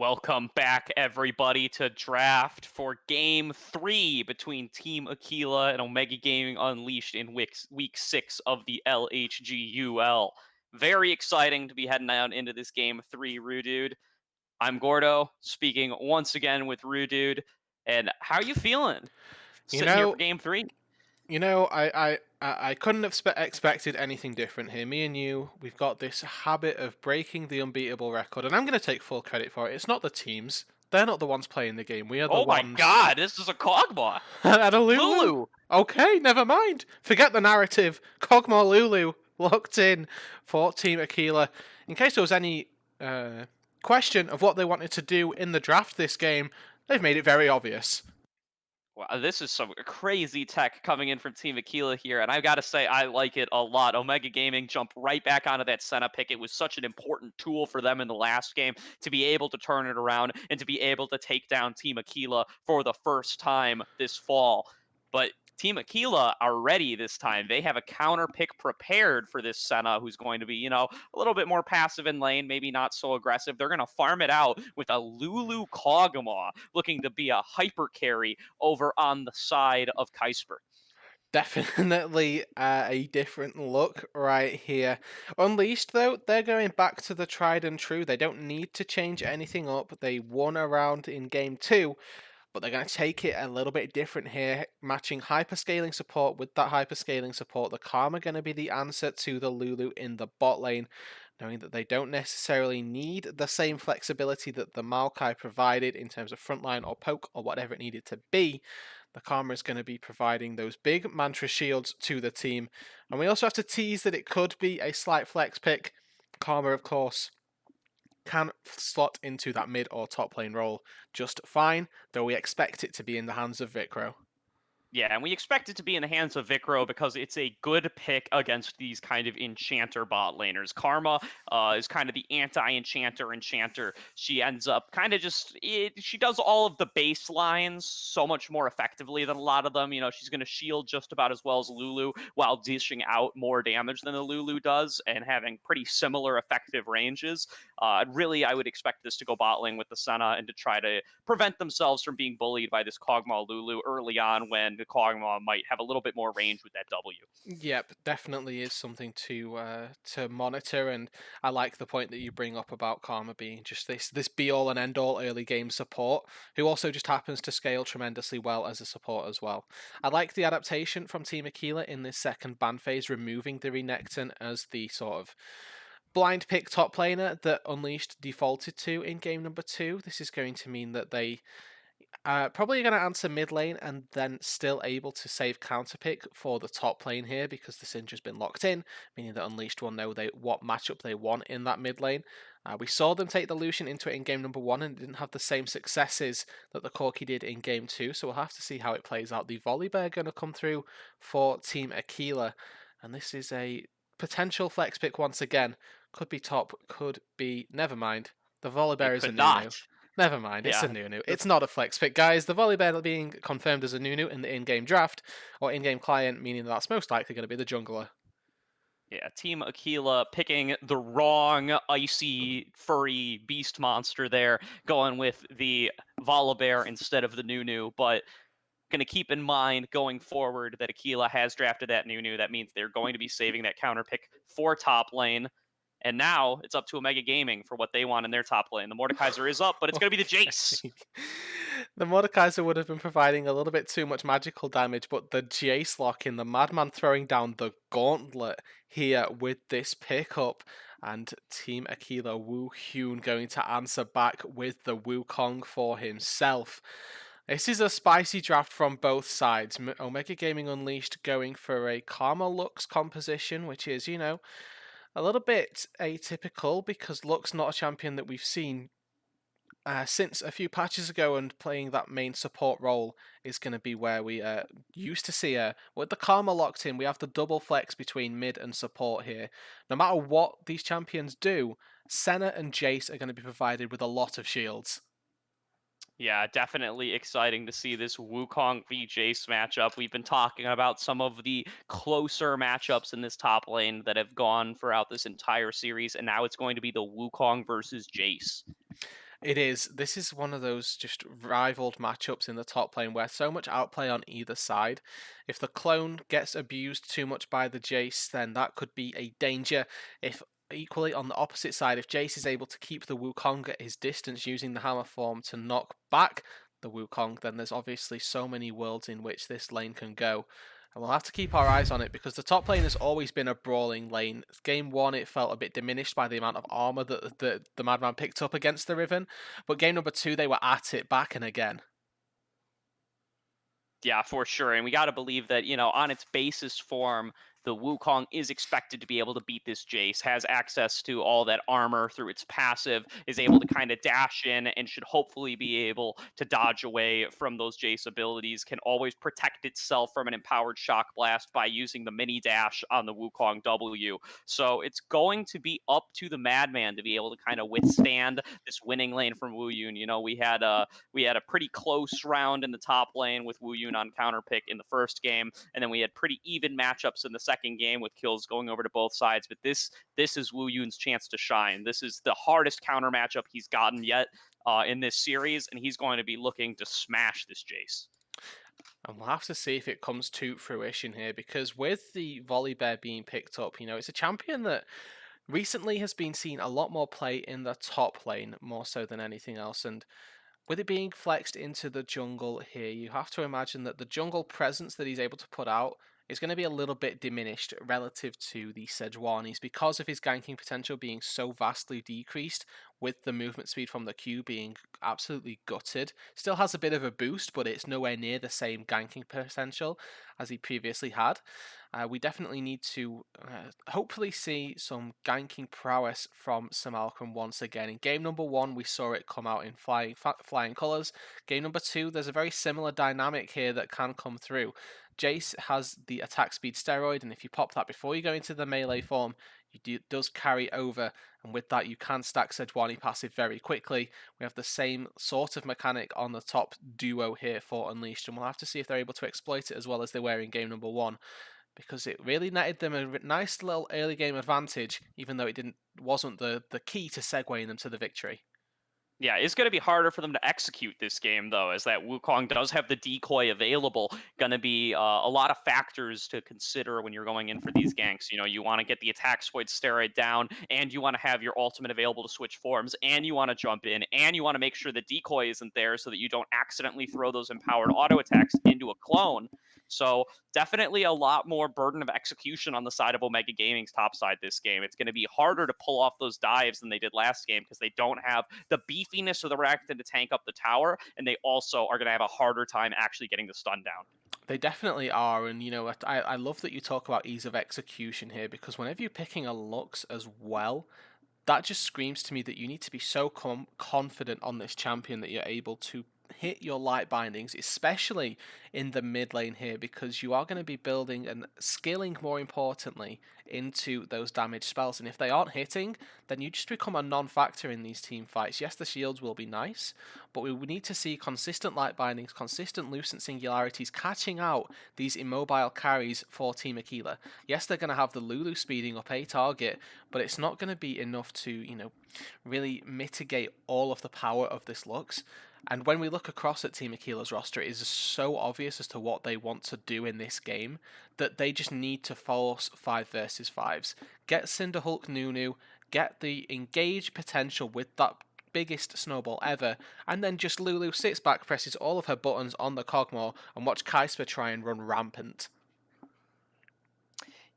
Welcome back, everybody, to draft for Game 3 between Team Aquila and Omega Gaming Unleashed in week 6 of the LHGUL. Very exciting to be heading out into this Game 3, Rudude. I'm Gordo, speaking once again with Rudude. And how are you feeling You sitting here for know, Game 3? I couldn't have expected anything different here. Me and you, we've got this habit of breaking the unbeatable record, and I'm going to take full credit for it. It's not the teams; they're not the ones playing the game. We are the Oh my ones. god, this is a Kog'Maw! At a Lulu. Lulu! Okay, never mind. Forget the narrative. Kog'Maw Lulu locked in for Team Aquila. In case there was any uh, question of what they wanted to do in the draft this game, they've made it very obvious. Wow, this is some crazy tech coming in from Team Aquila here, and I gotta say, I like it a lot. Omega Gaming jumped right back onto that Senna pick. It was such an important tool for them in the last game to be able to turn it around and to be able to take down Team Aquila for the first time this fall. But Team Aquila are ready this time. They have a counter pick prepared for this Senna, who's going to be, a little bit more passive in lane, maybe not so aggressive. They're going to farm it out with a Lulu Kog'Maw looking to be a hyper carry over on the side of Kysper. Definitely a different look right here. Unleashed, though, they're going back to the tried and true. They don't need to change anything up. They won around in game two, but they're going to take it a little bit different here, matching hyperscaling support with that hyperscaling support. The Karma going to be the answer to the Lulu in the bot lane, knowing that they don't necessarily need the same flexibility that the Maokai provided in terms of frontline or poke or whatever it needed to be. The Karma is going to be providing those big mantra shields to the team. And we also have to tease that it could be a slight flex pick. Karma, of course, can slot into that mid or top lane role just fine, though we expect it to be in the hands of Vikro. Yeah, and we expect it to be in the hands of Vikro because it's a good pick against these kind of enchanter bot laners. Karma is kind of the anti-enchanter. She ends up kind of she does all of the baselines so much more effectively than a lot of them. She's going to shield just about as well as Lulu while dishing out more damage than the Lulu does and having pretty similar effective ranges. Really, I would expect this to go bot lane with the Senna and to try to prevent themselves from being bullied by this Kog'Maw Lulu early on when the Kog'Maw might have a little bit more range with that W. Yep, definitely is something to monitor, and I like the point that you bring up about Karma being just this be all and end all early game support, who also just happens to scale tremendously well as a support as well. I like the adaptation from Team Aquila in this second ban phase, removing the Renekton as the sort of blind pick top laner that Unleashed defaulted to in game number 2. This is going to mean that they probably going to answer mid lane and then still able to save counter pick for the top lane here because the Syndra's been locked in, meaning that Unleashed will know what matchup they want in that mid lane. We saw them take the Lucian into it in game number 1 and didn't have the same successes that the Corki did in game 2, so we'll have to see how it plays out. The Volibear going to come through for Team Aquila, and this is a potential flex pick once again. Could be top, could be... Never mind. The Volibear It is a could Nunu. not. Never mind, it's a Yeah. Nunu. It's not a flex pick, guys. The Volibear being confirmed as a Nunu in the in-game draft, or in-game client, meaning that's most likely going to be the jungler. Yeah, Team Aquila picking the wrong icy, furry beast monster there, going with the Volibear instead of the Nunu, but going to keep in mind going forward that Aquila has drafted that Nunu. That means they're going to be saving that counter pick for top lane. And now it's up to Omega Gaming for what they want in their top lane. The Mordekaiser is up, but it's going to be the Jace. The Mordekaiser would have been providing a little bit too much magical damage, but the Jace lock in, the Madman throwing down the gauntlet here with this pickup, and Team Aquila Wu Hyun going to answer back with the Wukong for himself. This is a spicy draft from both sides. Omega Gaming Unleashed going for a Karma Lux composition, which is, a little bit atypical because Lux not a champion that we've seen since a few patches ago, and playing that main support role is going to be where we used to see her. With the Karma locked in, we have the double flex between mid and support here. No matter what these champions do, Senna and Jace are going to be provided with a lot of shields. Yeah, definitely exciting to see this Wukong v Jace matchup. We've been talking about some of the closer matchups in this top lane that have gone throughout this entire series, and now it's going to be the Wukong versus Jace. It is. This is one of those just rivaled matchups in the top lane where so much outplay on either side. If the clone gets abused too much by the Jace, then that could be a danger. If equally on the opposite side, if Jace is able to keep the Wukong at his distance using the hammer form to knock back the Wukong, then there's obviously so many worlds in which this lane can go. And we'll have to keep our eyes on it because the top lane has always been a brawling lane. Game one, it felt a bit diminished by the amount of armor that the Madman picked up against the Riven, but game number two, they were at it back and again. Yeah, for sure. And we got to believe that, on its basis form, the Wukong is expected to be able to beat this Jace, has access to all that armor through its passive, is able to kind of dash in, and should hopefully be able to dodge away from those Jace abilities, can always protect itself from an empowered shock blast by using the mini dash on the Wukong W. So it's going to be up to the Madman to be able to kind of withstand this winning lane from Wu Yun. We had a pretty close round in the top lane with Wu Yun on counter pick in the first game, and then we had pretty even matchups in the second game with kills going over to both sides. But this is Wu Yun's chance to shine. This is the hardest counter matchup he's gotten yet in this series, and he's going to be looking to smash this Jace. And we'll have to see if it comes to fruition here because with the Volibear being picked up, it's a champion that recently has been seen a lot more play in the top lane, more so than anything else. And with it being flexed into the jungle here, you have to imagine that the jungle presence that he's able to put out is going to be a little bit diminished relative to the Sejuani's because of his ganking potential being so vastly decreased, with the movement speed from the Q being absolutely gutted. Still has a bit of a boost, but it's nowhere near the same ganking potential as he previously had. We definitely need to hopefully see some ganking prowess from Samalkam once again. In game number one, we saw it come out in flying colours. Game number two, there's a very similar dynamic here that can come through. Jace has the attack speed steroid, and if you pop that before you go into the melee form, it does carry over, and with that you can stack Sejuani passive very quickly. We have the same sort of mechanic on the top duo here for Unleashed, and we'll have to see if they're able to exploit it as well as they were in game number one, because it really netted them a nice little early game advantage, even though it wasn't the key to segueing them to the victory. Yeah, it's going to be harder for them to execute this game, though, as that Wukong does have the decoy available. Going to be a lot of factors to consider when you're going in for these ganks. You want to get the attack void steroid down, and you want to have your ultimate available to switch forms, and you want to jump in, and you want to make sure the decoy isn't there so that you don't accidentally throw those empowered auto attacks into a clone. So definitely a lot more burden of execution on the side of Omega Gaming's top side this game. It's going to be harder to pull off those dives than they did last game because they don't have the beefiness of the Rakuten to tank up the tower, and they also are going to have a harder time actually getting the stun down. They definitely are, and I love that you talk about ease of execution here because whenever you're picking a Lux as well, that just screams to me that you need to be so confident on this champion that you're able to hit your light bindings, especially in the mid lane here, because you are going to be building and skilling more importantly into those damage spells. And if they aren't hitting, then you just become a non-factor in these team fights. Yes, the shields will be nice, but we need to see consistent light bindings, consistent lucent singularities, catching out these immobile carries for Team Aquila. Yes, they're going to have the Lulu speeding up a target, but it's not going to be enough to, really mitigate all of the power of this Lux. And when we look across at Team Aquila's roster, it is so obvious as to what they want to do in this game that they just need to force 5 versus 5s. Get Cinderhulk Nunu, get the engage potential with that biggest snowball ever, and then just Lulu sits back, presses all of her buttons on the Cogmore, and watch Kaisper try and run rampant.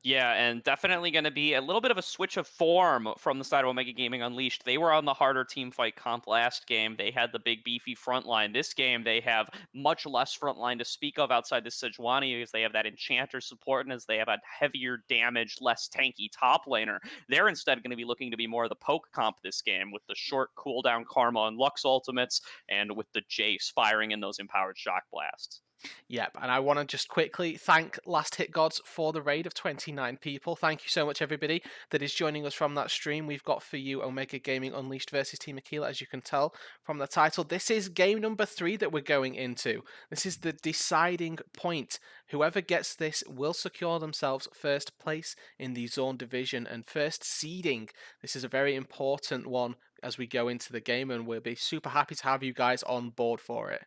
Yeah, and definitely going to be a little bit of a switch of form from the side of Omega Gaming Unleashed. They were on the harder team fight comp last game. They had the big beefy front line. This game, they have much less front line to speak of outside the Sejuani because they have that Enchanter support, and as they have a heavier damage, less tanky top laner. They're instead going to be looking to be more of the poke comp this game with the short cooldown Karma and Lux ultimates, and with the Jace firing in those empowered shock blasts. Yep, and I want to just quickly thank Last Hit Gods for the raid of 29 people. Thank you so much, everybody, that is joining us from that stream. We've got for you Omega Gaming Unleashed versus Team Aquila, as you can tell from the title. This is game number 3 that we're going into. This is the deciding point. Whoever gets this will secure themselves first place in the Zone division and first seeding. This is a very important one as we go into the game, and we'll be super happy to have you guys on board for it.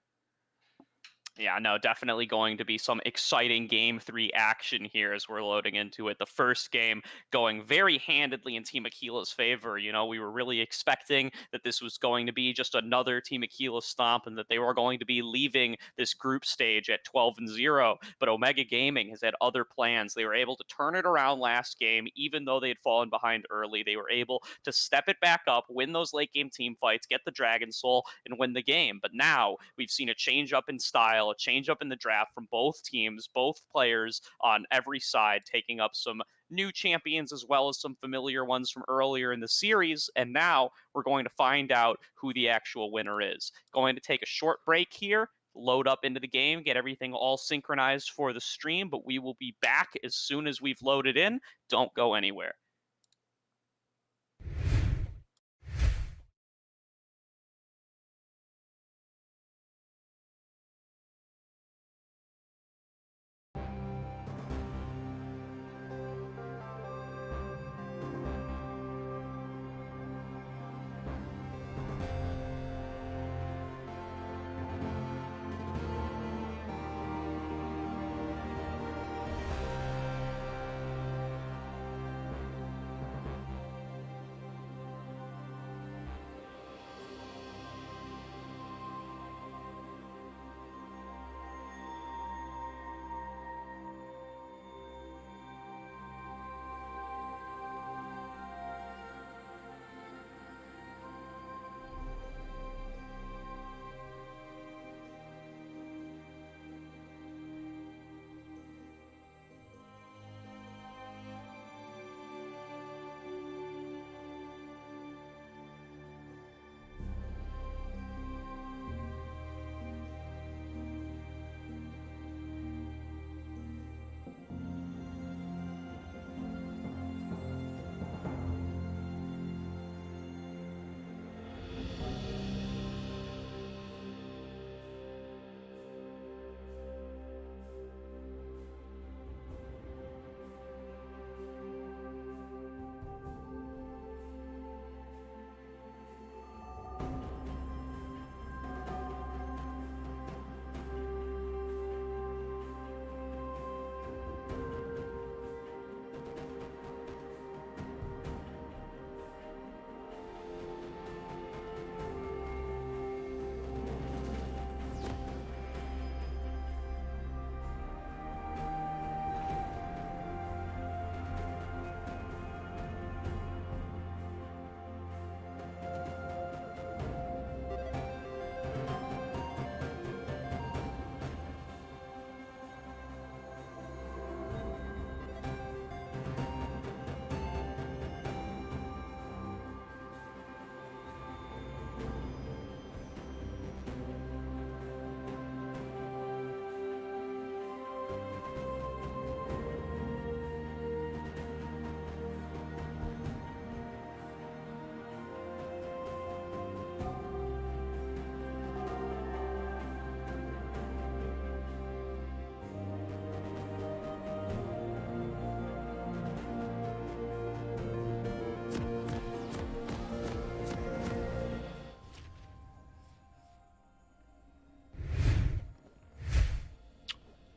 Yeah, no, definitely going to be some exciting game three action here as we're loading into it. The first game going very handedly in Team Aquila's favor. You know, we were really expecting that this was going to be just another Team Aquila stomp and that they were going to be leaving this group stage at 12-0. But Omega Gaming has had other plans. They were able to turn it around last game, even though they had fallen behind early. They were able to step it back up, win those late game team fights, get the Dragon Soul, and win the game. But now we've seen a change up in style, a change up in the draft from both teams, both players on every side taking up some new champions as well as some familiar ones from earlier in the series. And now we're going to find out who the actual winner is. Going to take a short break here, load up into the game, get everything all synchronized for the stream, but we will be back as soon as we've loaded in. Don't go anywhere.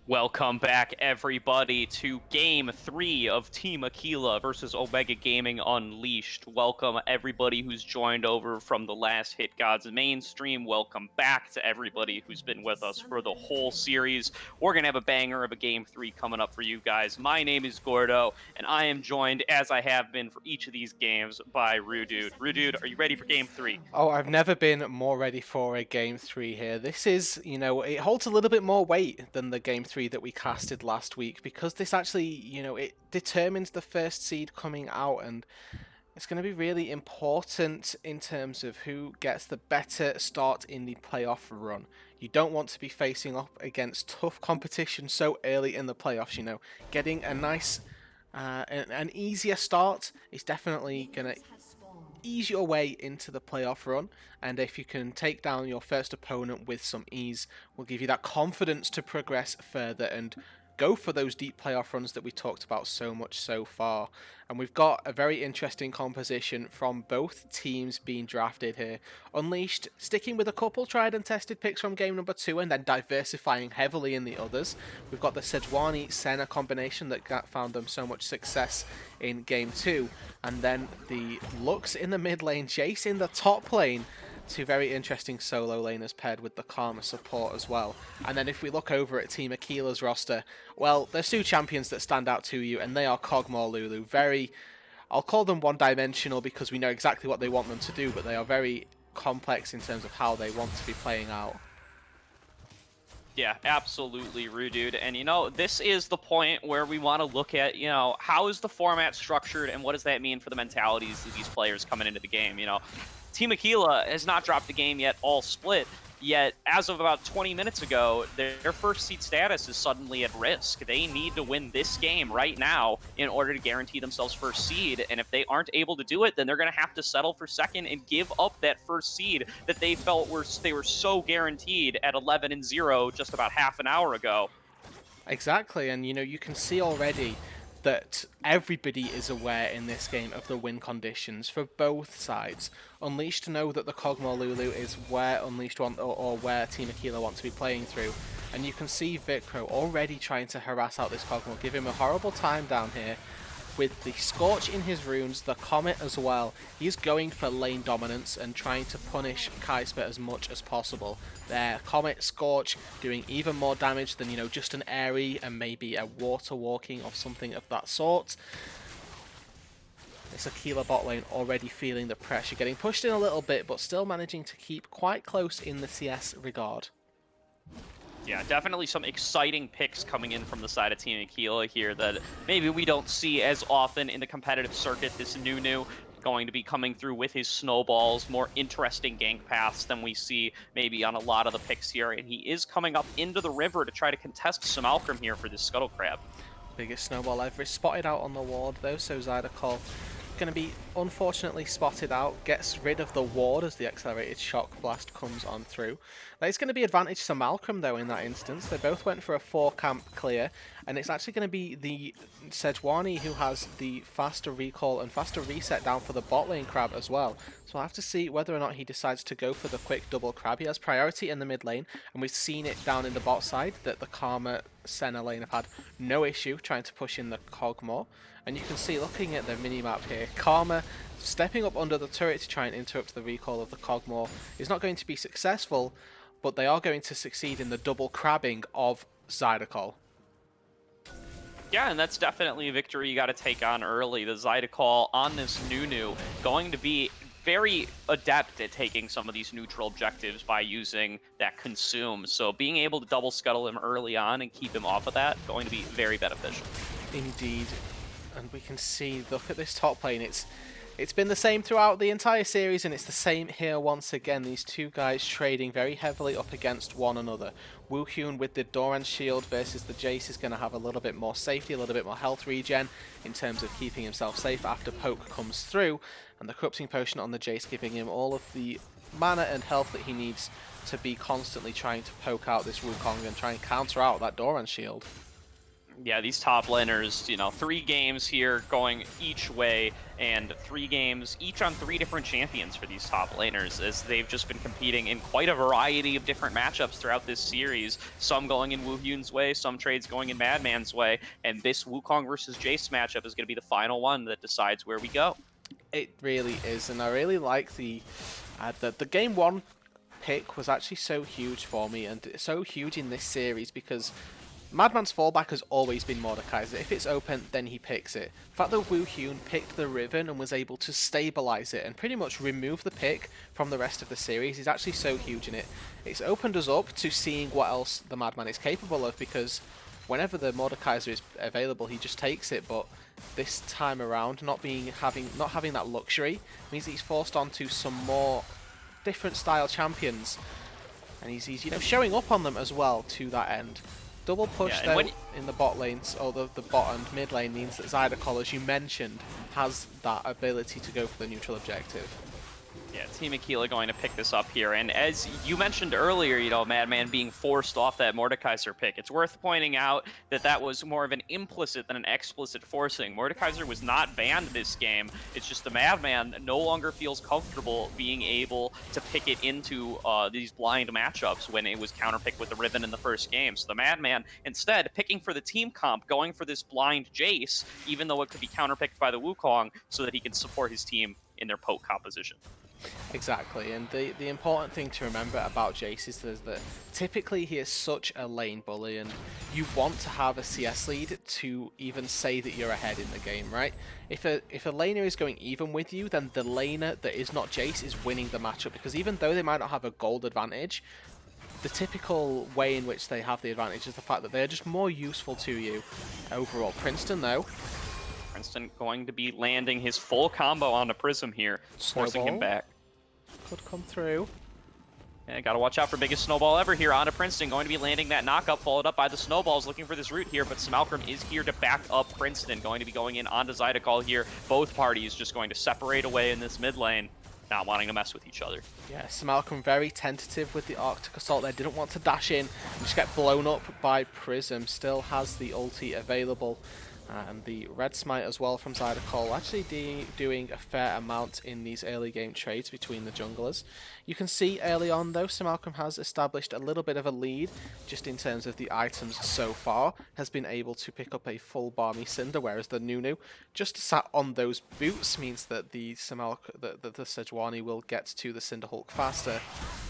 Welcome back, everybody, to Game 3 of Team Aquila versus Omega Gaming Unleashed. Welcome, everybody who's joined over from the last Hit Gods main stream. Welcome back to everybody who's been with us for the whole series. We're going to have a banger of a Game 3 coming up for you guys. My name is Gordo, and I am joined, as I have been for each of these games, by Rudude. Rudude, are you ready for Game 3? Oh, I've never been more ready for a game 3 here. This is, it holds a little bit more weight than the game 3 that we casted last week, because this actually, it determines the first seed coming out, and it's going to be really important in terms of who gets the better start in the playoff run. You don't want to be facing up against tough competition so early in the playoffs. Getting a nice, an easier start is definitely going to ease your way into the playoff run, and if you can take down your first opponent with some ease, will give you that confidence to progress further and go for those deep playoff runs that we talked about so much so far. And we've got a very interesting composition from both teams being drafted here. Unleashed sticking with a couple tried and tested picks from game number 2 and then diversifying heavily in the others. We've got the Sejuani-Senna combination that found them so much success in game 2. And then the Lux in the mid lane, Jace in the top lane. Two very interesting solo laners paired with the Karma support as well. And then if we look over at Team Aquila's roster, well, there's two champions that stand out to you, and they are Kog'Maw, Lulu. Very, I'll call them one-dimensional because we know exactly what they want them to do, but they are very complex in terms of how they want to be playing out. Yeah, absolutely, Rudude. And, you know, this is the point where we want to look at, you know, how is the format structured and what does that mean for the mentalities of these players coming into the game? You know, Team Aquila has not dropped a game yet, all split, yet as of about 20 minutes ago, their first seed status is suddenly at risk. They need to win this game right now in order to guarantee themselves first seed, and if they aren't able to do it, then they're going to have to settle for second and give up that first seed that they felt they were so guaranteed at 11-0 just about half an hour ago. Exactly, and you know, you can see already that everybody is aware in this game of the win conditions for both sides. Unleashed know that the Kog'Maw Lulu is where Unleashed want, or where Team Aquila want to be playing through. And you can see Vicro already trying to harass out this Kog'Maw, give him a horrible time down here. With the Scorch in his runes, the Comet as well, he's going for lane dominance and trying to punish Kaisper as much as possible. There, Comet, Scorch doing even more damage than, you know, just an Airy and maybe a Water Walking or something of that sort. This Aquila bot lane already feeling the pressure, getting pushed in a little bit, but still managing to keep quite close in the CS regard. Yeah, definitely some exciting picks coming in from the side of Team Aquila here that maybe we don't see as often in the competitive circuit. This Nunu going to be coming through with his snowballs, more interesting gank paths than we see maybe on a lot of the picks here. And he is coming up into the river to try to contest some Alchem here for this Scuttle Crab. Biggest snowball ever. Spotted out on the ward though, so LHGUL going to be unfortunately spotted out, gets rid of the ward as the accelerated shock blast comes on through. That is going to be advantage to Malcolm though in that instance. They both went for a 4-camp clear, and it's actually going to be the Sejuani who has the faster recall and faster reset down for the bot lane crab as well. So we'll have to see whether or not he decides to go for the quick double crab. He has priority in the mid lane, and we've seen it down in the bot side that the Karma Senna lane have had no issue trying to push in the Kog'Maw. And you can see, looking at the minimap here, Karma stepping up under the turret to try and interrupt the recall of the Kog'Maw is not going to be successful, but they are going to succeed in the double crabbing of LHGUL. Yeah, and that's definitely a victory you got to take on early. The Zydeco on this Nunu going to be very adept at taking some of these neutral objectives by using that consume. So being able to double scuttle him early on and keep him off of that, going to be very beneficial. Indeed. And we can see, look at this top lane, it's been the same throughout the entire series, and it's the same here once again. These two guys trading very heavily up against one another. Woohyun with the Doran shield versus the Jace is going to have a little bit more safety, a little bit more health regen in terms of keeping himself safe after poke comes through, and the corrupting potion on the Jace giving him all of the mana and health that he needs to be constantly trying to poke out this Wukong and try and counter out that Doran shield. Yeah, these top laners, you know, 3 games here going each way, and 3 games each on 3 different champions for these top laners, as they've just been competing in quite a variety of different matchups throughout this series. Some going in Woohyun's way, some trades going in Madman's way, and this Wukong versus Jace matchup is going to be the final one that decides where we go. It really is, and I really like the game 1 pick was actually so huge for me, and so huge in this series because Madman's fallback has always been Mordekaiser. If it's open, then he picks it. The fact that Woohyun picked the Riven and was able to stabilize it and pretty much remove the pick from the rest of the series is actually so huge in it. It's opened us up to seeing what else the Madman is capable of, because whenever the Mordekaiser is available, he just takes it, but this time around, not having that luxury means that he's forced onto some more different style champions, and he's you know, showing up on them as well to that end. Double push though in the bot lanes, or the bot and mid lane, means that LHGUL, as you mentioned, has that ability to go for the neutral objective. Yeah, Team Aquila going to pick this up here. And as you mentioned earlier, Madman being forced off that Mordekaiser pick, it's worth pointing out that that was more of an implicit than an explicit forcing. Mordekaiser was not banned this game. It's just the Madman no longer feels comfortable being able to pick it into these blind matchups when it was counterpicked with the Riven in the first game. So the Madman, instead, picking for the team comp, going for this blind Jace, even though it could be counterpicked by the Wukong, so that he can support his team in their poke composition. Exactly, and the important thing to remember about Jace is that typically he is such a lane bully, and you want to have a CS lead to even say that you're ahead in the game, right? If a laner is going even with you, then the laner that is not Jace is winning the matchup, because even though they might not have a gold advantage, the typical way in which they have the advantage is the fact that they're just more useful to you overall. Princeton, though. Princeton going to be landing his full combo on the Prism here, forcing him back. Could come through. And gotta watch out for biggest snowball ever here onto Princeton. Going to be landing that knockup, followed up by the snowballs, looking for this route here, but Smalcrum is here to back up Princeton. Going to be going in onto Zydeco here. Both parties just going to separate away in this mid lane, not wanting to mess with each other. Yeah, Smalcrum very tentative with the Arctic Assault there. Didn't want to dash in and just get blown up by Prism. Still has the ulti available. And the Red Smite as well from Zydeco, actually doing a fair amount in these early game trades between the junglers. You can see early on though, Smalcrum has established a little bit of a lead just in terms of the items so far, has been able to pick up a full Barmy Cinder, whereas the Nunu just sat on those boots means that the Sejuani will get to the Cinderhulk faster.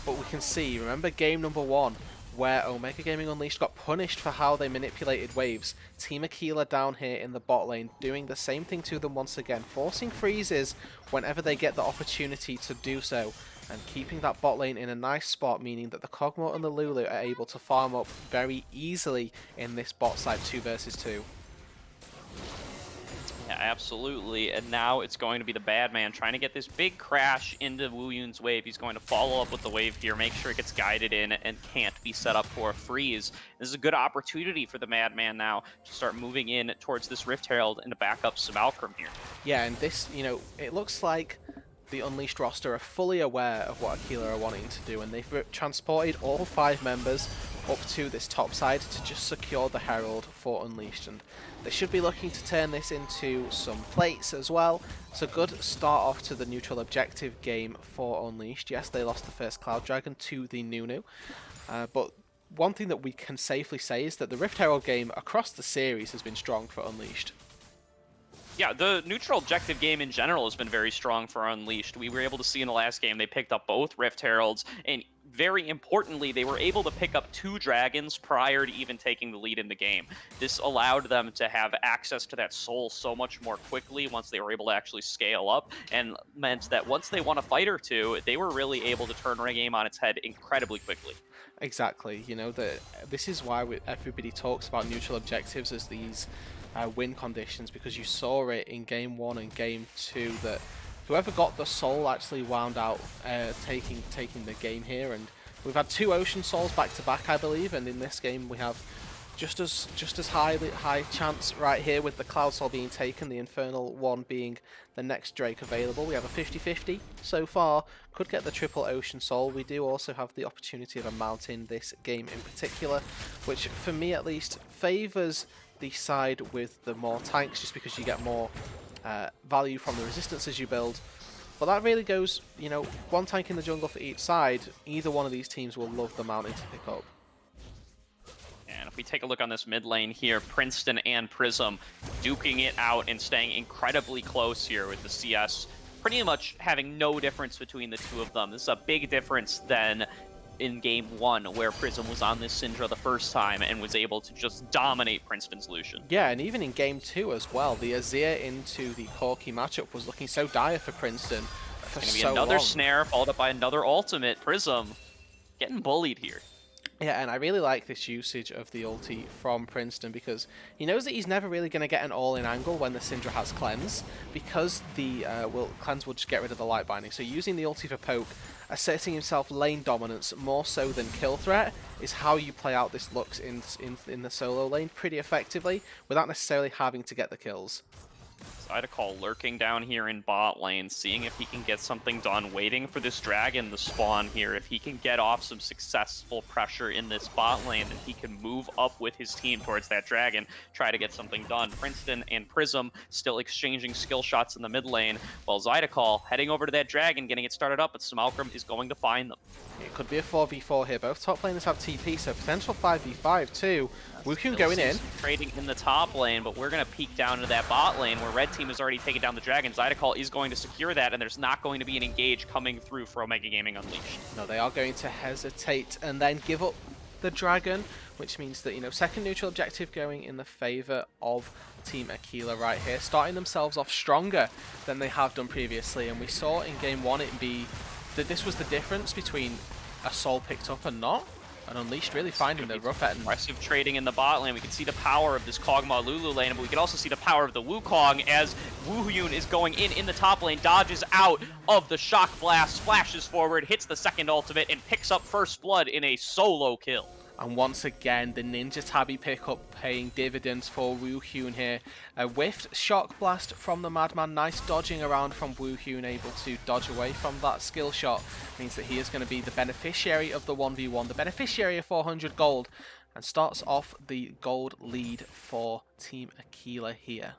But we can see, remember game number 1, where Omega Gaming Unleashed got punished for how they manipulated waves. Team Aquila down here in the bot lane doing the same thing to them once again, forcing freezes whenever they get the opportunity to do so, and keeping that bot lane in a nice spot, meaning that the Kog'Maw and the Lulu are able to farm up very easily in this bot side 2 versus 2. Yeah, absolutely. And now it's going to be the bad man trying to get this big crash into Wu Yun's wave. He's going to follow up with the wave here, make sure it gets guided in and can't be set up for a freeze. This is a good opportunity for the Madman now to start moving in towards this Rift Herald and to back up Smalcrum here. Yeah, and this, it looks like the Unleashed roster are fully aware of what Aquila are wanting to do, and they've transported all 5 members up to this top side to just secure the Herald for Unleashed, and they should be looking to turn this into some plates as well. It's a good start off to the neutral objective game for Unleashed. Yes, they lost the first Cloud Dragon to the Nunu, but one thing that we can safely say is that the Rift Herald game across the series has been strong for Unleashed. Yeah, the neutral objective game in general has been very strong for Unleashed. We were able to see in the last game they picked up both Rift Heralds, and very importantly, they were able to pick up 2 dragons prior to even taking the lead in the game. This allowed them to have access to that soul so much more quickly once they were able to actually scale up, and meant that once they won a fight or two, they were really able to turn a game on its head incredibly quickly. Exactly. This is why everybody talks about neutral objectives as these win conditions, because you saw it in game 1 and game 2 that whoever got the soul actually wound out taking the game here, and we've had 2 Ocean Souls back to back, I believe, and in this game we have just as high chance right here with the Cloud Soul being taken, the Infernal one being the next Drake available. We have a 50-50 so far, could get the triple Ocean Soul. We do also have the opportunity of a Mount in this game in particular, which for me at least favours the side with the more tanks, just because you get more value from the resistances you build. But that really goes, 1 tank in the jungle for each side. Either one of these teams will love the Mountain to pick up. And if we take a look on this mid lane here, Princeton and Prism duking it out and staying incredibly close here with the CS pretty much having no difference between the two of them. This is a big difference than in game 1, where Prism was on this Syndra the first time and was able to just dominate Princeton's Lucian. Yeah, and even in game 2 as well, the Azir into the Corki matchup was looking so dire for Princeton for so long. It's going to be another snare, followed up by another ultimate. Prism getting bullied here. Yeah, and I really like this usage of the ulti from Princeton, because he knows that he's never really going to get an all-in angle when the Syndra has Cleanse, because the Cleanse will just get rid of the light binding. So using the ulti for poke, asserting himself lane dominance more so than kill threat, is how you play out this Lux in the solo lane pretty effectively, without necessarily having to get the kills. Zydecal lurking down here in bot lane, seeing if he can get something done, waiting for this dragon to spawn here. If he can get off some successful pressure in this bot lane, then he can move up with his team towards that dragon, try to get something done. Princeton and Prism still exchanging skill shots in the mid lane, while Zydecal heading over to that dragon, getting it started up, but Smalcrum is going to find them. It could be a 4v4 here. Both top laners have TP, so potential 5v5 too. Wukong going in. Trading in the top lane, but we're going to peek down into that bot lane where red team has already taken down the dragon. Zydecal is going to secure that, and there's not going to be an engage coming through for Omega Gaming Unleashed. No, they are going to hesitate and then give up the dragon, which means that, you know, second neutral objective going in the favor of Team Aquila right here, starting themselves off stronger than they have done previously. And we saw in game one it be that this was the difference between a soul picked up and not. And Unleashed really finding the rough end. Aggressive trading in the bot lane. We can see the power of this Kog'Maw Lulu lane, but we can also see the power of the Wukong as Woohyun is going in the top lane, dodges out of the shock blast, flashes forward, hits the second ultimate, and picks up first blood in a solo kill. And once again, the Ninja Tabby pickup paying dividends for Woohyun here. A whiffed shock blast from the Madman. Nice dodging around from Woohyun, able to dodge away from that skill shot. Means that he is going to be the beneficiary of the 1v1, the beneficiary of 400 gold, and starts off the gold lead for Team Aquila here.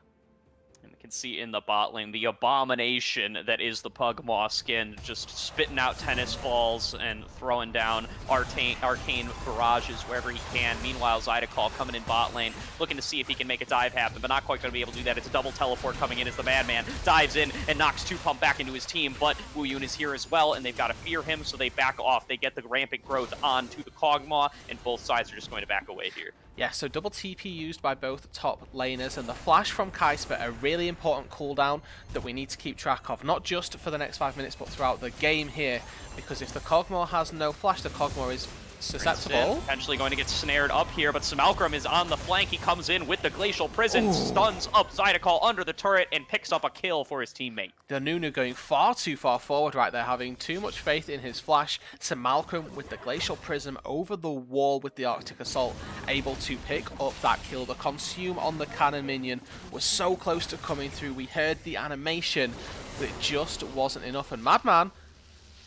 And we can see in the bot lane the abomination that is the Pugmaw skin, just spitting out tennis balls and throwing down arcane barrages wherever he can. Meanwhile, Zydecal coming in bot lane, looking to see if he can make a dive happen, but not quite going to be able to do that. It's a double teleport coming in as the Madman dives in and knocks 2-pump back into his team, but Woohyun is here as well, and they've got to fear him, so they back off. They get the rampant growth onto the Kog'Maw, and both sides are just going to back away here. Yeah, so double TP used by both top laners, and the flash from Kaisper, a really important cooldown that we need to keep track of, not just for the next 5 minutes, but throughout the game here, because if the Kog'Maw has no flash, the Kog'Maw is susceptible. Potentially going to get snared up here, but Smalcrum is on the flank. He comes in with the Glacial Prison, stuns up Zydecal under the turret, and picks up a kill for his teammate. The Nunu going far too far forward right there, having too much faith in his flash. Smalcrum with the Glacial Prism over the wall with the Arctic Assault, able to pick up that kill. The consume on the cannon minion was so close to coming through. We heard the animation, but it just wasn't enough. And Madman,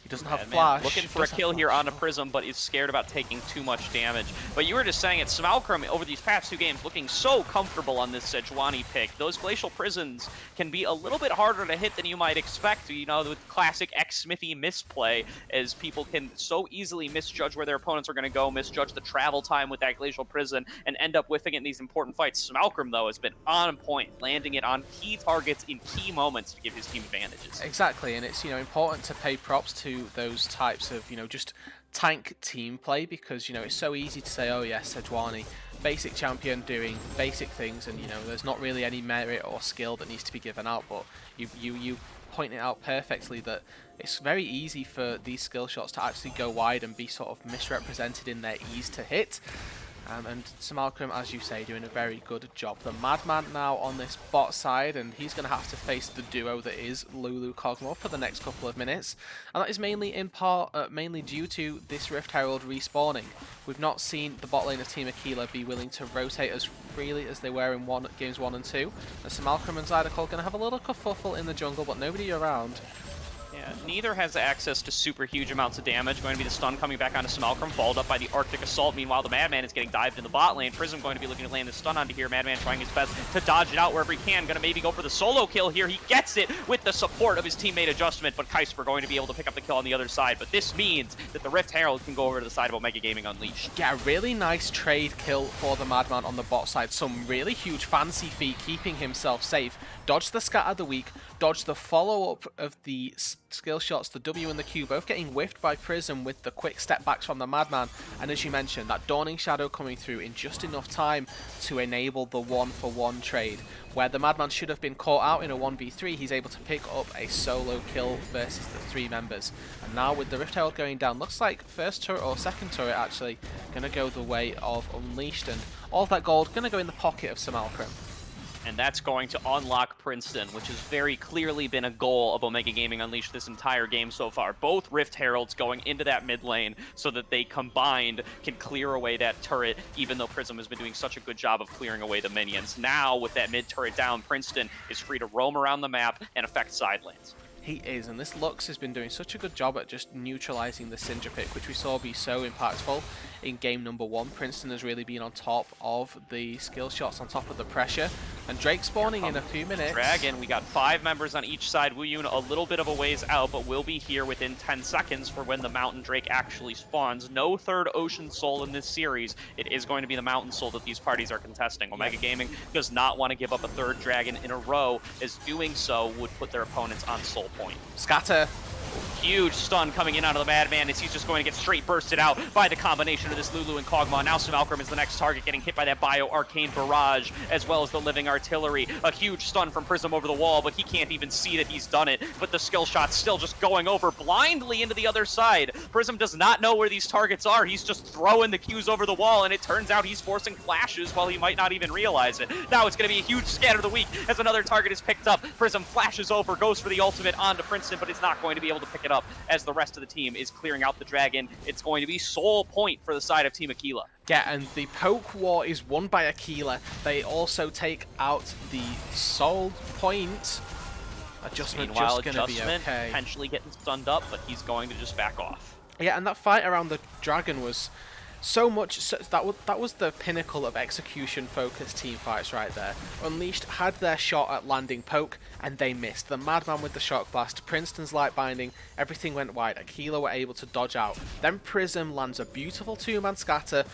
he doesn't have flash. Looking for a kill here on a Prism, but is scared about taking too much damage. But you were just saying it, Smalcrum over these past 2 games looking so comfortable on this Sejuani pick. Those Glacial Prisons can be a little bit harder to hit than you might expect, you know, with classic X-Smithy misplay, as people can so easily misjudge where their opponents are going to go, misjudge the travel time with that Glacial Prison, and end up whiffing it in these important fights. Smalcrum, though, has been on point, landing it on key targets in key moments to give his team advantages. Exactly, and it's, you know, important to pay props to those types of, you know, just tank team play, because, you know, it's so easy to say, oh yes, Sejuani, basic champion doing basic things, and, you know, there's not really any merit or skill that needs to be given out, but you point it out perfectly that it's very easy for these skill shots to actually go wide and be sort of misrepresented in their ease to hit. And Smalcrum, as you say, doing a very good job. The Madman now on this bot side, and he's going to have to face the duo that is Lulu Kog'Maw for the next couple of minutes. And that is mainly in part, mainly due to this Rift Herald respawning. We've not seen the bot lane of Team Aquila be willing to rotate as freely as they were in games 1 and 2. And Smalcrum and Zydecal going to have a little kerfuffle in the jungle, but nobody around. Yeah, neither has access to super huge amounts of damage. Going to be the stun coming back onto Smalcrum, followed up by the Arctic Assault. Meanwhile, the Madman is getting dived in the bot lane. Prism going to be looking to land the stun onto here. Madman trying his best to dodge it out wherever he can. Going to maybe go for the solo kill here. He gets it with the support of his teammate Adjustment, but Kaisper going to be able to pick up the kill on the other side. But this means that the Rift Herald can go over to the side of Omega Gaming Unleashed. Yeah, a really nice trade kill for the Madman on the bot side. Some really huge fancy feat, keeping himself safe. Dodge the Scatter of the Weak, dodge the follow-up of the skill shots, the W and the Q, both getting whiffed by Prism with the quick step backs from the Madman. And as you mentioned, that Dawning Shadow coming through in just enough time to enable the 1-for-1 trade. Where the Madman should have been caught out in a 1v3, he's able to pick up a solo kill versus the 3 members. And now with the Rift Herald going down, looks like first turret or second turret actually going to go the way of Unleashed. And all of that gold going to go in the pocket of Smalcrum. And that's going to unlock Princeton, which has very clearly been a goal of Omega Gaming Unleashed this entire game so far. Both Rift Heralds going into that mid lane so that they combined can clear away that turret, even though Prism has been doing such a good job of clearing away the minions. Now, with that mid turret down, Princeton is free to roam around the map and affect side lanes. He is, and this Lux has been doing such a good job at just neutralizing the Syndra pick, which we saw be so impactful in game number 1. Princeton has really been on top of the skill shots, on top of the pressure, and Drake spawning in a few minutes. Dragon, we got 5 members on each side. Wuyun a little bit of a ways out, but will be here within 10 seconds for when the Mountain Drake actually spawns. No third Ocean Soul in this series. It is going to be the Mountain Soul that these parties are contesting. Omega Gaming does not want to give up a third Dragon in a row, as doing so would put their opponents on Soul point. Scatter. Huge stun coming in out of the Madman as he's just going to get straight bursted out by the combination of this Lulu and Kog'Maw. Now Smalcrum is the next target, getting hit by that Bio Arcane Barrage as well as the Living Artillery. A huge stun from Prism over the wall, but he can't even see that he's done it. But the skill shot's still just going over blindly into the other side. Prism does not know where these targets are. He's just throwing the Qs over the wall, and it turns out he's forcing flashes while he might not even realize it. Now it's going to be a huge scatter of the week as another target is picked up. Prism flashes over, goes for the ultimate onto Princeton, but it's not going to be able to pick it up as the rest of the team is clearing out the Dragon. It's going to be Soul point for the side of Team Aquila. Yeah, and the poke war is won by Aquila. They also take out the Soul point. Adjustment Meanwhile, just going to be okay. Potentially getting stunned up, but he's going to just back off. Yeah, and that fight around the Dragon was so much, that was the pinnacle of execution-focused team fights right there. Unleashed had their shot at landing poke, and they missed. The Madman with the shock blast, Princeton's light binding, everything went wide. Aquila were able to dodge out. Then Prism lands a beautiful 2-man scatter.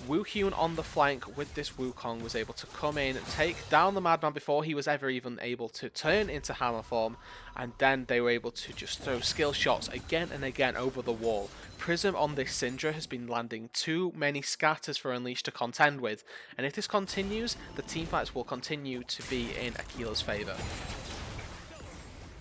Woohyun on the flank with this Wukong was able to come in and take down the Madman before he was ever even able to turn into hammer form, and then they were able to just throw skill shots again and again over the wall. Prism on this Syndra has been landing too many scatters for Unleashed to contend with, and if this continues, the teamfights will continue to be in Aquila's favour.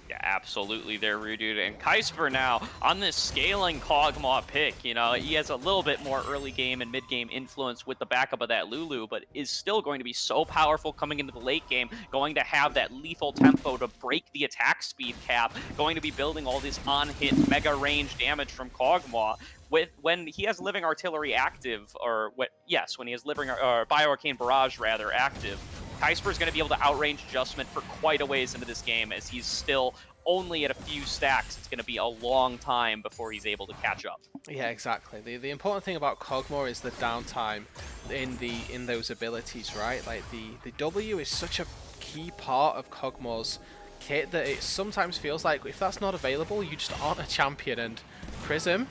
Yeah, absolutely there, Rudude. And Kaisper now on this scaling Kog'Maw pick, you know, he has a little bit more early game and mid game influence with the backup of that Lulu, but is still going to be so powerful coming into the late game, going to have that lethal tempo to break the attack speed cap, going to be building all this on-hit mega range damage from Kog'Maw. When he has Living Artillery active, when he has Bio Arcane Barrage rather active, Kaisper is going to be able to outrange Adjustment for quite a ways into this game, as he's still only at a few stacks. It's going to be a long time before he's able to catch up. Yeah, exactly. The important thing about Kog'Maw is the downtime in those abilities, right? Like the W is such a key part of Kog'Maw's kit that it sometimes feels like if that's not available, you just aren't a champion. And Prism.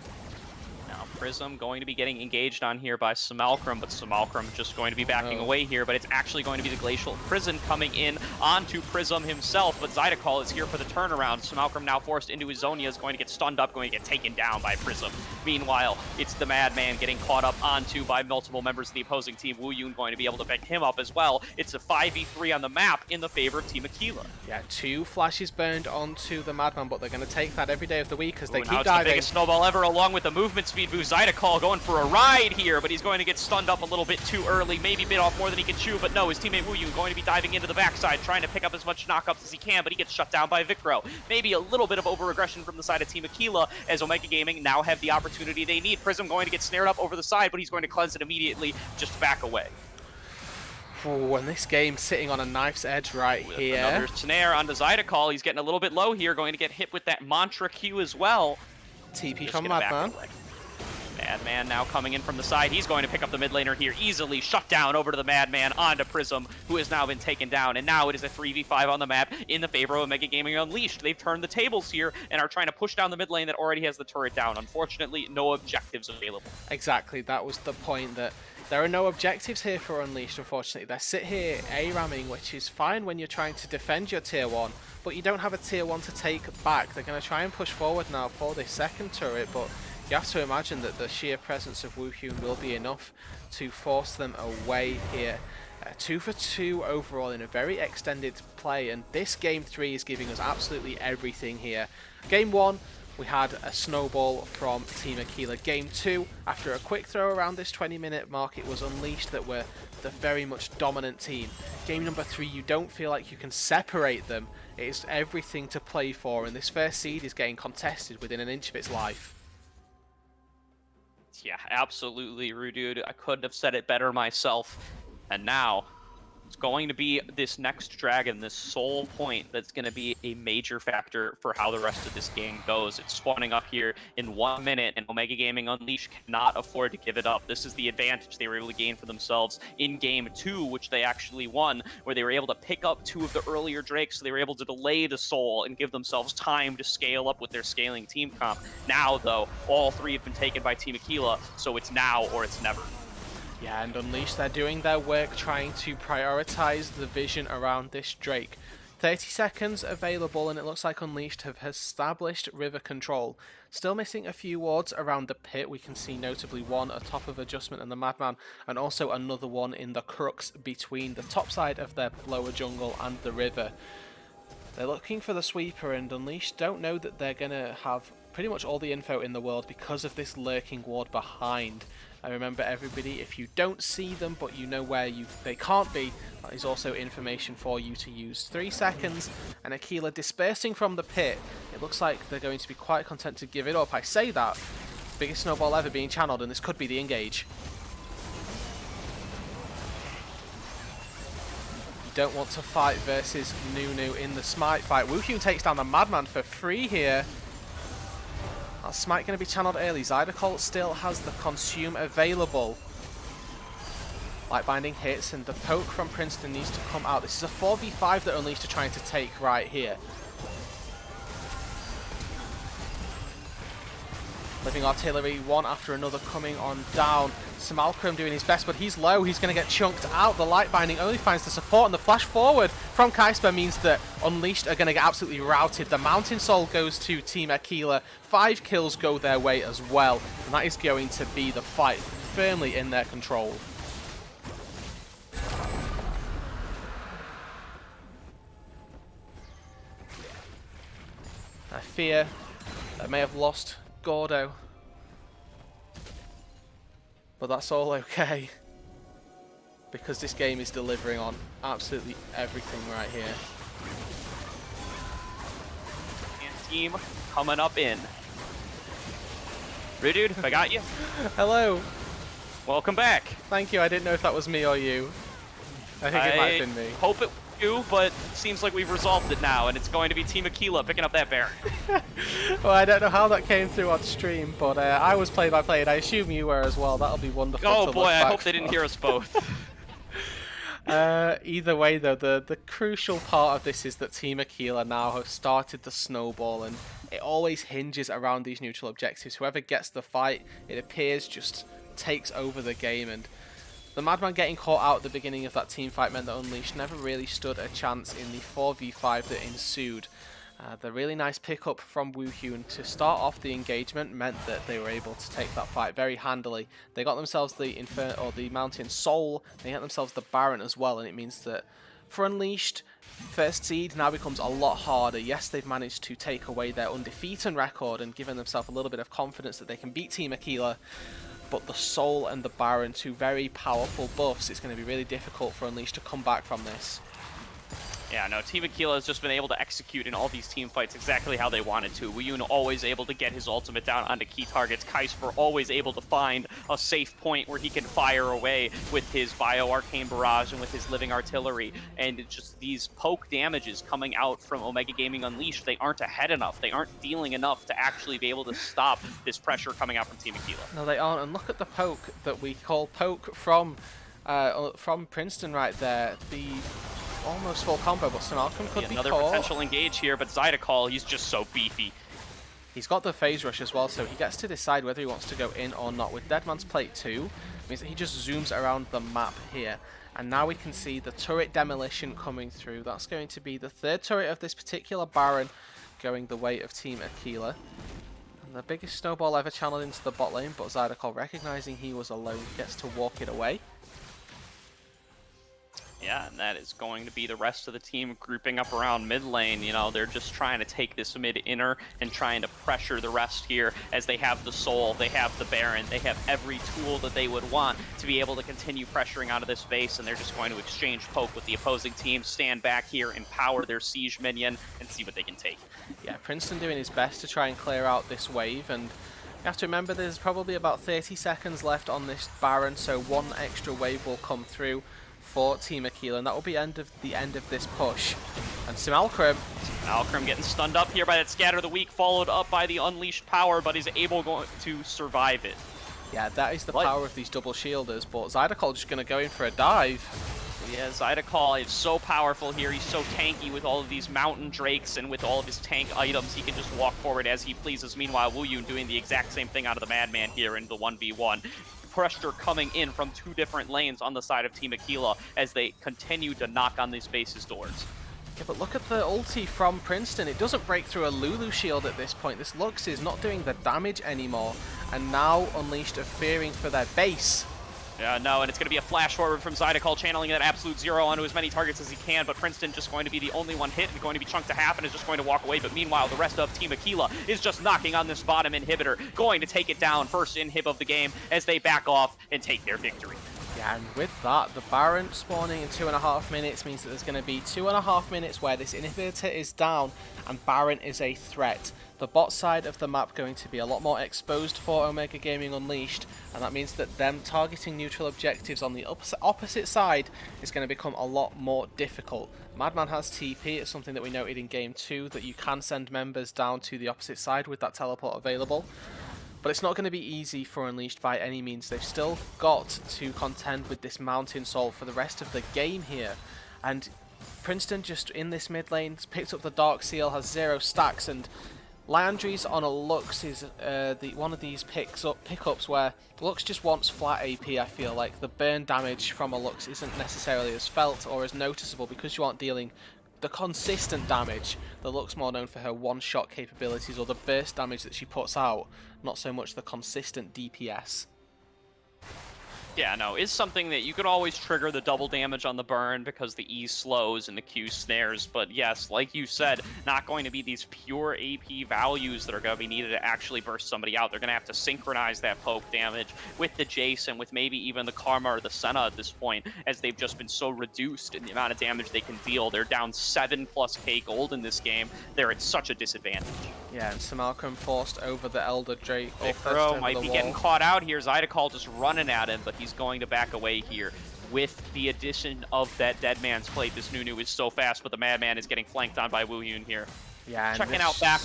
Prism going to be getting engaged on here by Smalcrum, but Smalcrum just going to be backing away here, but it's actually going to be the Glacial Prison coming in onto Prism himself, but LHGUL is here for the turnaround. Smalcrum now forced into his Zonia, is going to get stunned up, going to get taken down by Prism. Meanwhile, it's the Madman getting caught up onto by multiple members of the opposing team. Woohyun going to be able to pick him up as well. It's a 5v3 on the map in the favor of Team Aquila. Yeah, 2 flashes burned onto the Madman, but they're going to take that every day of the week as they keep now it's diving. The biggest snowball ever, along with the movement speed boost. LHGUL going for a ride here, but he's going to get stunned up a little bit too early, maybe bit off more than he can chew, but no, his teammate Woohyun going to be diving into the backside, trying to pick up as much knockups as he can, but he gets shut down by Vicro. Maybe a little bit of over-aggression from the side of Team Aquila, as Omega Gaming now have the opportunity they need. Prism going to get snared up over the side, but he's going to cleanse it immediately, just back away. Oh, and this game sitting on a knife's edge right with here. Another snare onto LHGUL. He's getting a little bit low here, going to get hit with that Mantra Q as well. TP from Madman. Madman now coming in from the side. He's going to pick up the mid laner here easily. Shut down over to the Madman onto Prism, who has now been taken down. And now it is a 3v5 on the map in the favor of Omega Gaming Unleashed. They've turned the tables here and are trying to push down the mid lane that already has the turret down. Unfortunately, no objectives available. Exactly. That was the point, that there are no objectives here for Unleashed, unfortunately. They sit here A-ramming, which is fine when you're trying to defend your tier 1, but you don't have a tier 1 to take back. They're going to try and push forward now for this second turret, but you have to imagine that the sheer presence of Woohyun will be enough to force them away here. 2 for 2 overall in a very extended play, and this game 3 is giving us absolutely everything here. Game 1, we had a snowball from Team Aquila. Game 2, after a quick throw around this 20-minute mark, it was Unleashed that were the very much dominant team. Game number 3, you don't feel like you can separate them. It is everything to play for, and this first seed is getting contested within an inch of its life. Yeah, absolutely, Rudude. I couldn't have said it better myself. And now, it's going to be this next dragon, this soul point, that's going to be a major factor for how the rest of this game goes. It's spawning up here in 1 minute, and Omega Gaming Unleashed cannot afford to give it up. This is the advantage they were able to gain for themselves in Game 2, which they actually won, where they were able to pick up 2 of the earlier Drakes, so they were able to delay the soul and give themselves time to scale up with their scaling team comp. Now, though, all 3 have been taken by Team Aquila, so it's now or it's never. Yeah, and Unleashed, they're doing their work trying to prioritize the vision around this Drake. 30 seconds available, and it looks like Unleashed have established river control. Still missing a few wards around the pit. We can see notably one atop of Adjustment and the Madman, and also another one in the crux between the top side of their lower jungle and the river. They're looking for the sweeper, and Unleashed don't know that they're going to have pretty much all the info in the world because of this lurking ward behind. I remember, everybody, if you don't see them but you know where they can't be, that is also information for you to use. 3 seconds, and Aquila dispersing from the pit. It looks like they're going to be quite content to give it up. I say that, biggest snowball ever being channeled, and this could be the engage. You don't want to fight versus Nunu in the Smite fight. Woohyun takes down the Madman for free here. That's Smite going to be channeled early. LHGUL still has the Consume available. Light Binding hits, and the poke from Princeton needs to come out. This is a 4v5 that Unleashed are trying to take right here. Living Artillery, one after another coming on down. Samalcrum doing his best, but he's low. He's going to get chunked out. The Light Binding only finds the support, and the flash forward from Kaisper means that Unleashed are going to get absolutely routed. The Mountain Soul goes to Team Aquila. 5 kills go their way as well, and that is going to be the fight firmly in their control. I fear they may have lost Gordo, but that's all okay, because this game is delivering on absolutely everything right here. And team coming up in. Rudude, I got you. Hello. Welcome back. Thank you. I didn't know if that was me or you. I think it might have been me. Hope it was you, but it seems like we've resolved it now, and it's going to be Team Aquila picking up that Baron. Well, I don't know how that came through on stream, but I was play-by-play, and I assume you were as well. That'll be wonderful. Oh boy, I hope they didn't hear us both. Either way, though, the crucial part of this is that Team Aquila now have started the snowball, and it always hinges around these neutral objectives. Whoever gets the fight, it appears, just takes over the game, and the Madman getting caught out at the beginning of that team fight meant that Unleashed never really stood a chance in the 4v5 that ensued. The really nice pickup from Woohyun to start off the engagement meant that they were able to take that fight very handily. They got themselves the Mountain Soul, they got themselves the Baron as well, and it means that for Unleashed, first seed now becomes a lot harder. Yes, they've managed to take away their undefeated record and given themselves a little bit of confidence that they can beat Team Aquila, but the Soul and the Baron, 2 very powerful buffs. It's going to be really difficult for Unleashed to come back from this. Yeah, no, Team Aquila has just been able to execute in all these team fights exactly how they wanted to. Woohyun always able to get his ultimate down onto key targets. Kaisper always able to find a safe point where he can fire away with his Bio Arcane Barrage and with his Living Artillery. And it's just these poke damages coming out from Omega Gaming Unleashed, they aren't ahead enough. They aren't dealing enough to actually be able to stop this pressure coming out from Team Aquila. No, they aren't. And look at the poke that we call poke from Princeton right there. The almost full combo, but Samalcrum could be another caught. Potential engage here, but LHGUL, he's just so beefy. He's got the phase rush as well, so he gets to decide whether he wants to go in or not. With Deadman's Plate 2, means that he just zooms around the map here. And now we can see the turret demolition coming through. That's going to be the 3rd turret of this particular Baron going the way of Team Aquila. And the biggest snowball ever channeled into the bot lane, but LHGUL, recognizing he was alone, gets to walk it away. Yeah, and that is going to be the rest of the team grouping up around mid lane. You know, they're just trying to take this mid inner and trying to pressure the rest here as they have the Soul, they have the Baron, they have every tool that they would want to be able to continue pressuring out of this base, and they're just going to exchange poke with the opposing team, stand back here, empower their siege minion, and see what they can take. Yeah, Princeton doing his best to try and clear out this wave, and you have to remember there's probably about 30 seconds left on this Baron, so one extra wave will come through for Team Aquila, and that will be the end of this push. And Simalcrim, Alcrim getting stunned up here by that Scatter of the Weak, followed up by the Unleashed Power, but is able to survive it. yeah, that is the power of these double shielders, but Zydeco just going to go in for a dive. Yeah, Zydeco is so powerful here. He's so tanky with all of these Mountain Drakes and with all of his tank items. He can just walk forward as he pleases. Meanwhile, Wu Yun doing the exact same thing out of the Madman here in the 1v1. Pressure coming in from two different lanes on the side of Team Aquila as they continue to knock on these base's doors. Yeah, but look at the ulti from Princeton. It doesn't break through a Lulu shield at this point. This Lux is not doing the damage anymore. And now Unleashed are fearing for their base. Yeah, no, and it's going to be a flash forward from Zydeco, channeling that absolute zero onto as many targets as he can, but Princeton just going to be the only one hit and going to be chunked to half and is just going to walk away. But meanwhile, the rest of Team Aquila is just knocking on this bottom inhibitor, going to take it down, first inhib of the game, as they back off and take their victory. Yeah, and with that, the Baron spawning in 2.5 minutes means that there's going to be 2.5 minutes where this inhibitor is down and Baron is a threat. The bot side of the map going to be a lot more exposed for Omega Gaming Unleashed, and that means that them targeting neutral objectives on the opposite side is going to become a lot more difficult. Madman has TP, it's something that we noted in Game 2, that you can send members down to the opposite side with that teleport available. But it's not going to be easy for Unleashed by any means. They've still got to contend with this Mountain Soul for the rest of the game here. And Princeton just in this mid lane picked up the Dark Seal, has 0 stacks, and Liandry's on a Lux is one of these pickups where Lux just wants flat AP. I feel like the burn damage from a Lux isn't necessarily as felt or as noticeable because you aren't dealing the consistent damage. The Lux more known for her one-shot capabilities or the burst damage that she puts out, not so much the consistent DPS. Yeah, no, is something that you could always trigger the double damage on the burn because the E slows and the Q snares, but yes, like you said, not going to be these pure AP values that are going to be needed to actually burst somebody out. They're going to have to synchronize that poke damage with the Jace and with maybe even the Karma or the Senna at this point, as they've just been so reduced in the amount of damage they can deal. They're down 7+ gold in this game. They're at such a disadvantage. Yeah, and Simalcrim forced over the Elder Drake. Vicro might be getting caught out here. Zydeco just running at him, but he's going to back away here. With the addition of that Dead Man's Plate, this Nunu is so fast, but the Madman is getting flanked on by Wu Yun here. Yeah, checking out back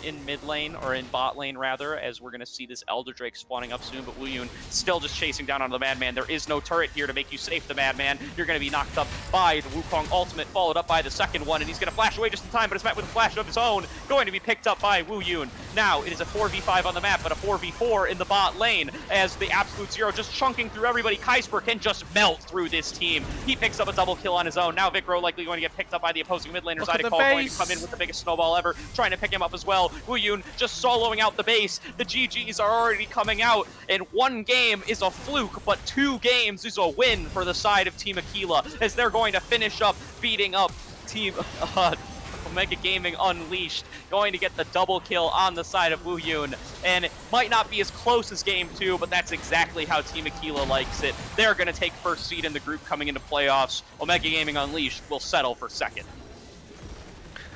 in mid lane, or in bot lane rather, as we're going to see this Elder Drake spawning up soon, but Wu Yun still just chasing down onto the Madman. There is no turret here to make you safe, the Madman. You're going to be knocked up by the Wukong ultimate, followed up by the second one, and he's going to flash away just in time, but it's met with a flash of his own, going to be picked up by Wu Yun. Now, it is a 4v5 on the map, but a 4v4 in the bot lane, as the Absolute Zero just chunking through everybody. Kaisper can just melt through this team. He picks up a double kill on his own. Now Vicro likely going to get picked up by the opposing mid laner. Zydeco going to come in with the biggest snowball ever, trying to pick him up as well. Wu Yun just soloing out the base. The GGs are already coming out, and one game is a fluke, but 2 games is a win for the side of Team Aquila, as they're going to finish up beating up Team Omega Gaming Unleashed, going to get the double kill on the side of Wu Yun. And it might not be as close as Game 2, but that's exactly how Team Aquila likes it. They're going to take first seed in the group coming into playoffs. Omega Gaming Unleashed will settle for second.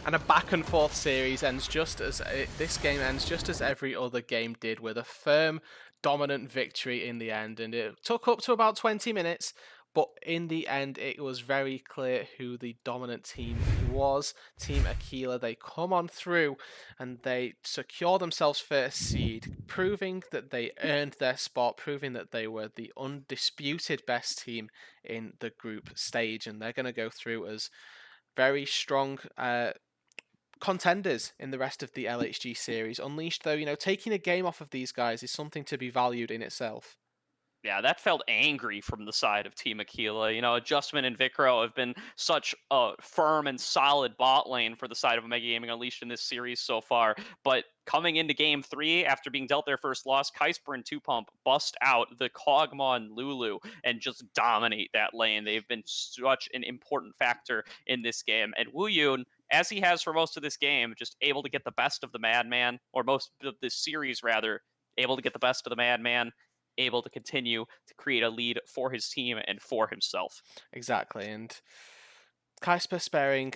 And a back and forth series ends just as this game ends just as every other game did, with a firm, dominant victory in the end. And it took up to about 20 minutes, but in the end, it was very clear who the dominant team was. Team Aquila, they come on through and they secure themselves first seed, proving that they earned their spot, proving that they were the undisputed best team in the group stage. And they're going to go through as very strong contenders in the rest of the LHG series. Unleashed, though, taking a game off of these guys is something to be valued in itself. Yeah, that felt angry from the side of Team Aquila. You know, Adjustment and Vicro have been such a firm and solid bot lane for the side of Omega Gaming Unleashed in this series so far. But coming into game three, after being dealt their first loss, Kysper and Two Pump bust out the Kog'Maw and Lulu and just dominate that lane. They've been such an important factor in this game. And Wu Yun, as he has for most of this game, just able to get the best of the Madman, or most of this series rather, able to get the best of the Madman, able to continue to create a lead for his team and for himself. Exactly, and Kaisper sparing,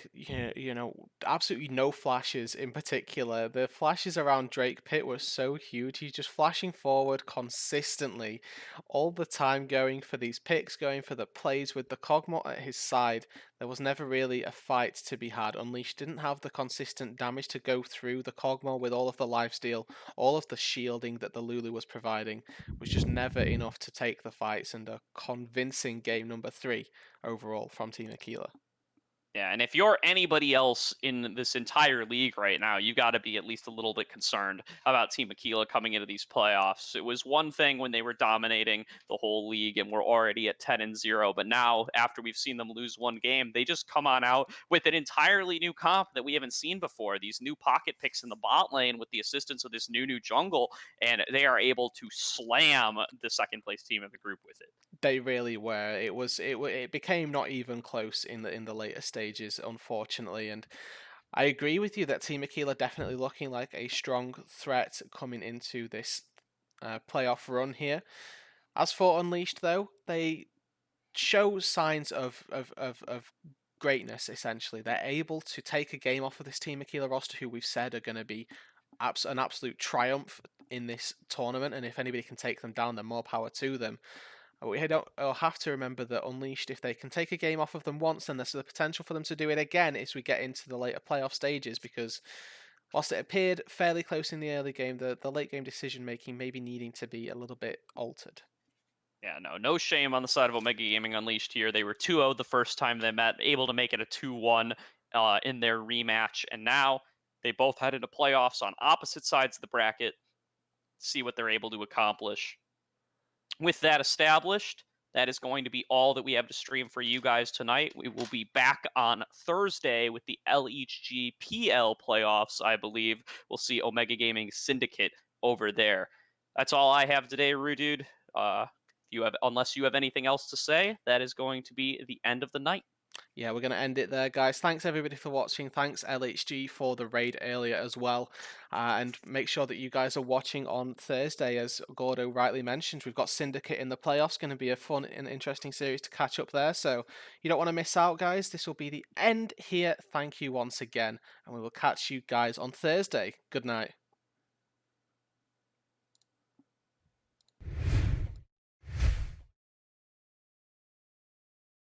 absolutely no flashes in particular. The flashes around Drake Pit were so huge. He's just flashing forward consistently, all the time, going for these picks, going for the plays with the Kog'Maw at his side. There was never really a fight to be had. Unleashed didn't have the consistent damage to go through the Kog'Maw with all of the lifesteal, all of the shielding that the Lulu was providing was just never enough to take the fights, and a convincing game number 3 overall from Team Aquila. Yeah, and if you're anybody else in this entire league right now, you got to be at least a little bit concerned about Team Aquila coming into these playoffs. It was one thing when they were dominating the whole league and we're already at 10-0, but now after we've seen them lose one game, they just come on out with an entirely new comp that we haven't seen before. These new pocket picks in the bot lane with the assistance of this new jungle, and they are able to slam the second place team in the group with it. They really were. It became not even close in the later stages, unfortunately. And I agree with you that Team Aquila definitely looking like a strong threat coming into this playoff run here. As for Unleashed, though, they show signs of greatness. Essentially, they're able to take a game off of this Team Aquila roster, who we've said are going to be an absolute triumph in this tournament. And if anybody can take them down, then more power to them. We don't will have to remember that Unleashed, if they can take a game off of them once, then there's the potential for them to do it again as we get into the later playoff stages. Because whilst it appeared fairly close in the early game, the late game decision making may be needing to be a little bit altered. Yeah, no shame on the side of Omega Gaming Unleashed here. They were 2-0 the first time they met, able to make it a 2-1 in their rematch, and now they both head into playoffs on opposite sides of the bracket. See what they're able to accomplish. With that established, that is going to be all that we have to stream for you guys tonight. We will be back on Thursday with the LHGPL playoffs, I believe. We'll see Omega Gaming Syndicate over there. That's all I have today, Rudude. Unless you have anything else to say, that is going to be the end of the night. Yeah, we're going to end it there, guys. Thanks everybody for watching. Thanks LHG for the raid earlier as well. And make sure that you guys are watching on Thursday. As Gordo rightly mentioned, we've got Syndicate in the playoffs. Going to be a fun and interesting series to catch up there. So you don't want to miss out, guys. This will be the end here. Thank you once again. And we will catch you guys on Thursday. Good night.